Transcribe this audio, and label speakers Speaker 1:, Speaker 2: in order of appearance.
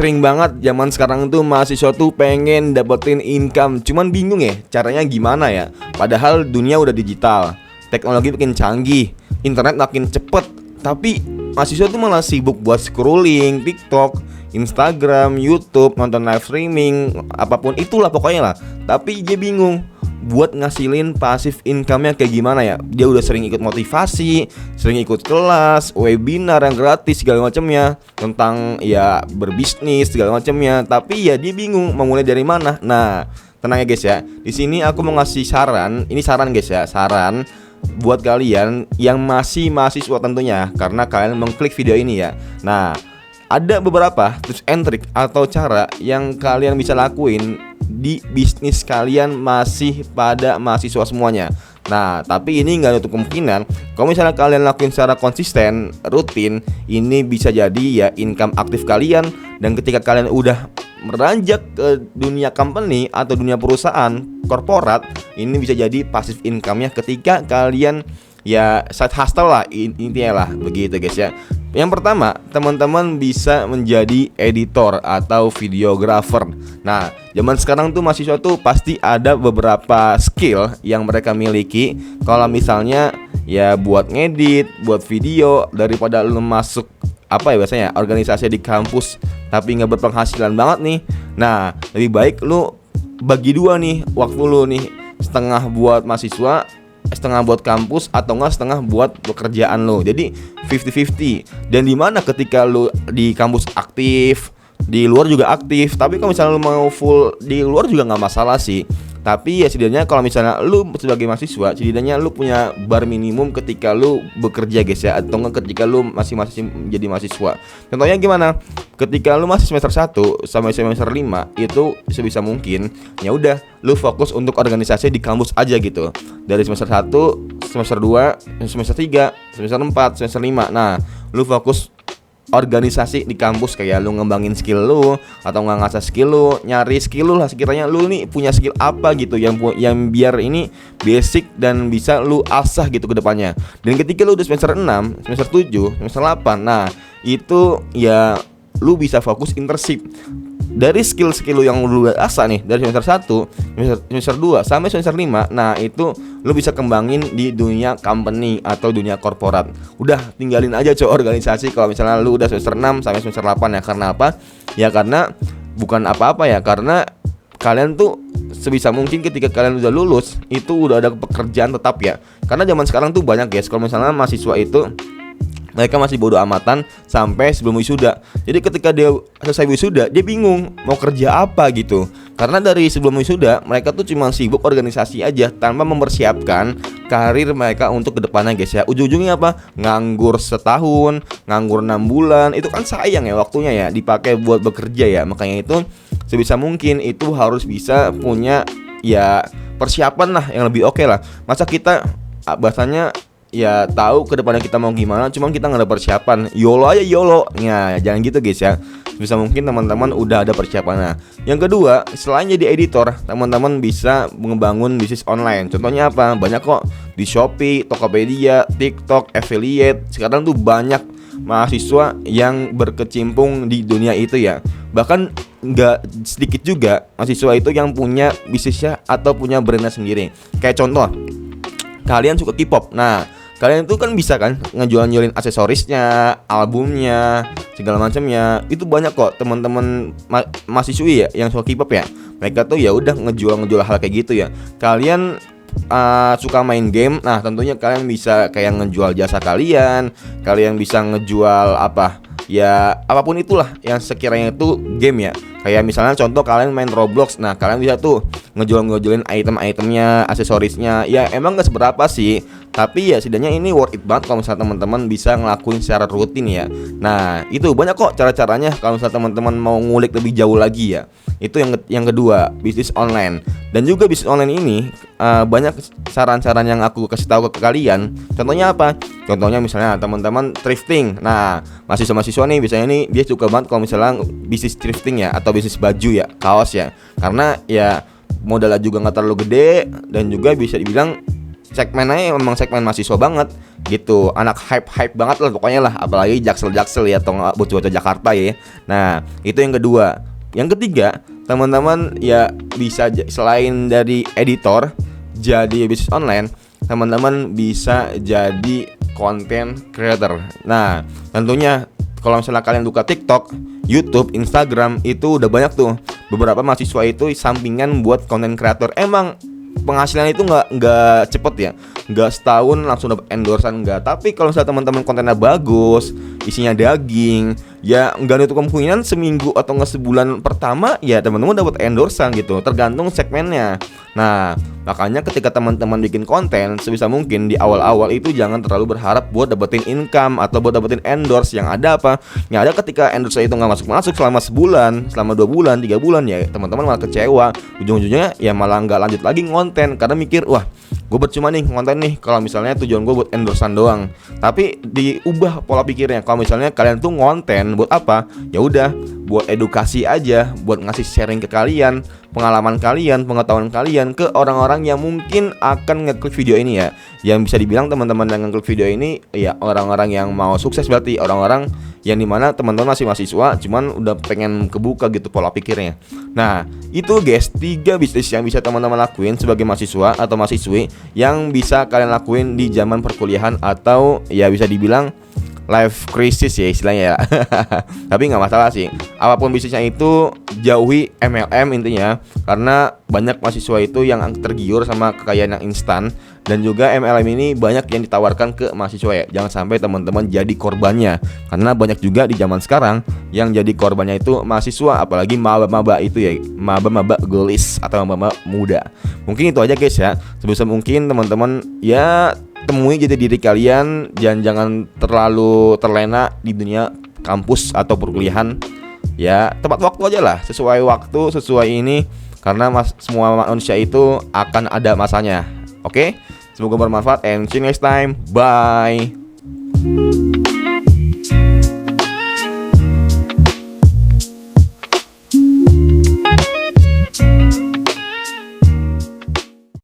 Speaker 1: Sering banget zaman sekarang tuh mahasiswa tuh pengen dapetin income, cuman bingung ya caranya gimana ya. Padahal dunia udah digital, teknologi makin canggih, internet makin cepet, tapi mahasiswa tuh malah sibuk buat scrolling TikTok, Instagram, YouTube, nonton live streaming, apapun itulah pokoknya lah. Tapi dia bingung buat ngasilin pasif income-nya kayak gimana ya. Dia udah sering ikut motivasi, sering ikut kelas, webinar yang gratis segala macamnya tentang ya berbisnis segala macamnya, tapi ya dia bingung mau mulai dari mana. Nah, tenang ya guys ya. Di sini aku mau ngasih saran. Ini saran guys ya, saran buat kalian yang masih mahasiswa tentunya, karena kalian mengklik video ini ya. Nah, ada beberapa tips and trick atau cara yang kalian bisa lakuin di bisnis kalian masih pada mahasiswa semuanya. Nah, tapi ini nggak nutup kemungkinan kalau misalnya kalian lakuin secara konsisten, rutin, ini bisa jadi ya income aktif kalian. Dan ketika kalian udah meranjak ke dunia company atau dunia perusahaan korporat, ini bisa jadi pasif income-nya ketika kalian ya side hustle lah, intinya lah begitu guys ya. Yang pertama, teman-teman bisa menjadi editor atau videographer. Nah, zaman sekarang tuh mahasiswa tuh pasti ada beberapa skill yang mereka miliki. Kalau misalnya ya buat ngedit, buat video, daripada lu masuk apa ya biasanya organisasi di kampus tapi nggak berpenghasilan banget nih. Nah, lebih baik lu bagi dua nih waktu lu nih, setengah buat mahasiswa, setengah buat kampus, atau enggak setengah buat pekerjaan lo. Jadi 50-50. Dan dimana ketika lo di kampus aktif, di luar juga aktif. Tapi kalau misalnya lo mau full di luar juga nggak masalah sih. Tapi ya setidaknya kalau misalnya lu sebagai mahasiswa, setidaknya lu punya bar minimum ketika lu bekerja guys ya, atau enggak ketika lu masih menjadi mahasiswa. Contohnya gimana? Ketika lu masih semester 1 sampai semester 5, itu sebisa mungkin ya udah lu fokus untuk organisasi di kampus aja gitu. Dari semester 1, semester 2, semester 3, semester 4, semester 5. Nah, lu fokus organisasi di kampus, kayak lu ngembangin skill lu atau nggak ngasah skill lu, nyari skill lu lah, sekiranya lu nih punya skill apa gitu yang biar ini basic dan bisa lu asah gitu ke depannya. Dan ketika lu udah semester 6, semester 7, semester 8, nah itu ya lu bisa fokus internship. Dari skill-skill lu yang lu asah nih dari semester 1, semester 2 sampai semester 5, nah itu lu bisa kembangin di dunia company atau dunia korporat. Udah tinggalin aja organisasi kalau misalnya lu udah semester 6 sampai semester 8 ya. Karena apa? Ya karena bukan apa-apa ya, karena kalian tuh sebisa mungkin ketika kalian udah lulus itu udah ada pekerjaan tetap ya. Karena zaman sekarang tuh banyak guys, kalau misalnya mahasiswa itu mereka masih bodo amatan sampai sebelum wisuda. Jadi ketika dia selesai wisuda, dia bingung mau kerja apa gitu. Karena dari sebelum wisuda, mereka tuh cuma sibuk organisasi aja tanpa mempersiapkan karir mereka untuk kedepannya guys ya. Ujung-ujungnya apa? Nganggur setahun, nganggur 6 bulan. Itu kan sayang ya waktunya ya, dipakai buat bekerja ya. Makanya itu sebisa mungkin itu harus bisa punya ya persiapan lah yang lebih oke lah. Masa kita bahasanya ya tahu ke depannya kita mau gimana, cuman kita nggak ada persiapan, YOLO aja YOLO. Ya jangan gitu guys ya. Bisa mungkin teman-teman udah ada persiapannya. Yang kedua, selain jadi editor, teman-teman bisa membangun bisnis online. Contohnya apa? Banyak kok di Shopee, Tokopedia, TikTok, affiliate. Sekarang tuh banyak mahasiswa yang berkecimpung di dunia itu ya. Bahkan nggak sedikit juga mahasiswa itu yang punya bisnisnya atau punya brandnya sendiri. Kayak contoh, kalian suka K-pop. Nah, kalian itu kan bisa kan ngejual-jualin aksesorisnya, albumnya, segala macamnya. Itu banyak kok teman-teman mahasiswi ya yang suka K-pop ya. Mereka tuh ya udah ngejual hal kayak gitu ya. Kalian suka main game. Nah, tentunya kalian bisa kayak ngejual jasa kalian. Kalian bisa ngejual apa? Ya apapun itulah yang sekiranya itu game ya. Kayak misalnya contoh kalian main Roblox. Nah, kalian bisa tuh ngejualin item-itemnya, aksesorisnya. Ya emang gak seberapa sih, tapi ya setidaknya ini worth it banget kalau misalnya teman-teman bisa ngelakuin secara rutin ya. Nah, itu banyak kok cara-caranya kalau misalnya teman-teman mau ngulik lebih jauh lagi ya. Itu yang kedua, bisnis online. Dan juga bisnis online ini banyak saran-saran yang aku kasih tahu ke kalian. Contohnya apa? Contohnya misalnya teman-teman thrifting. Nah, mahasiswa-mahasiswa nih biasanya nih dia suka banget kalau misalnya bisnis thrifting ya, atau bisnis baju ya, kaos ya. Karena ya modalnya juga nggak terlalu gede dan juga bisa dibilang segmennya memang segmen mahasiswa banget gitu, anak hype banget lah pokoknya lah, apalagi jaksel ya atau nggak bocah-bocah Jakarta ya. Nah itu yang kedua. Yang ketiga, teman-teman ya bisa selain dari editor jadi bisnis online, teman-teman bisa jadi content creator. Nah tentunya kalau misalnya kalian buka TikTok, YouTube, Instagram, itu udah banyak tuh beberapa mahasiswa itu sampingan buat content creator. Emang penghasilan itu nggak cepet ya, nggak setahun langsung dapat endorsan, nggak. Tapi kalau misalnya teman-teman kontennya bagus, isinya daging, ya nggak nutup kemungkinan seminggu atau nggak sebulan pertama ya teman-teman dapat endorsan gitu, tergantung segmennya. Nah makanya ketika teman-teman bikin konten, sebisa mungkin di awal-awal itu jangan terlalu berharap buat dapetin income atau buat dapetin endorse. Yang ada apa? Yang ada ketika endorse itu nggak masuk selama sebulan, selama 2 bulan, 3 bulan, ya teman-teman malah kecewa. Ujung-ujungnya ya malah nggak lanjut lagi konten karena mikir, wah gue percuma nih konten nih kalau misalnya tujuan gue buat endorsan doang. Tapi diubah pola pikirnya, kalau misalnya kalian tuh konten buat apa? Ya udah buat edukasi aja, buat ngasih sharing ke kalian, pengalaman kalian, pengetahuan kalian ke orang-orang yang mungkin akan ngeklik video ini ya. Yang bisa dibilang teman-teman yang ngeklik video ini ya orang-orang yang mau sukses, berarti orang-orang yang dimana teman-teman masih mahasiswa cuman udah pengen kebuka gitu pola pikirnya. Nah itu guys 3 bisnis yang bisa teman-teman lakuin sebagai mahasiswa atau mahasiswi, yang bisa kalian lakuin di zaman perkuliahan atau ya bisa dibilang life crisis ya istilahnya ya. Tapi nggak masalah sih, apapun bisnisnya itu jauhi MLM intinya, karena banyak mahasiswa itu yang tergiur sama kekayaan yang instan. Dan juga MLM ini banyak yang ditawarkan ke mahasiswa ya. Jangan sampai teman-teman jadi korbannya, karena banyak juga di zaman sekarang yang jadi korbannya itu mahasiswa, apalagi maba-maba itu ya, maba-maba gelis atau maba muda. Mungkin itu aja guys ya. Sebisa mungkin teman-teman ya temui jati diri kalian, jangan terlalu terlena di dunia kampus atau perkuliahan. Ya tepat waktu aja lah, sesuai waktu, sesuai ini, karena semua manusia itu akan ada masanya. Oke, semoga bermanfaat and see you next time. Bye.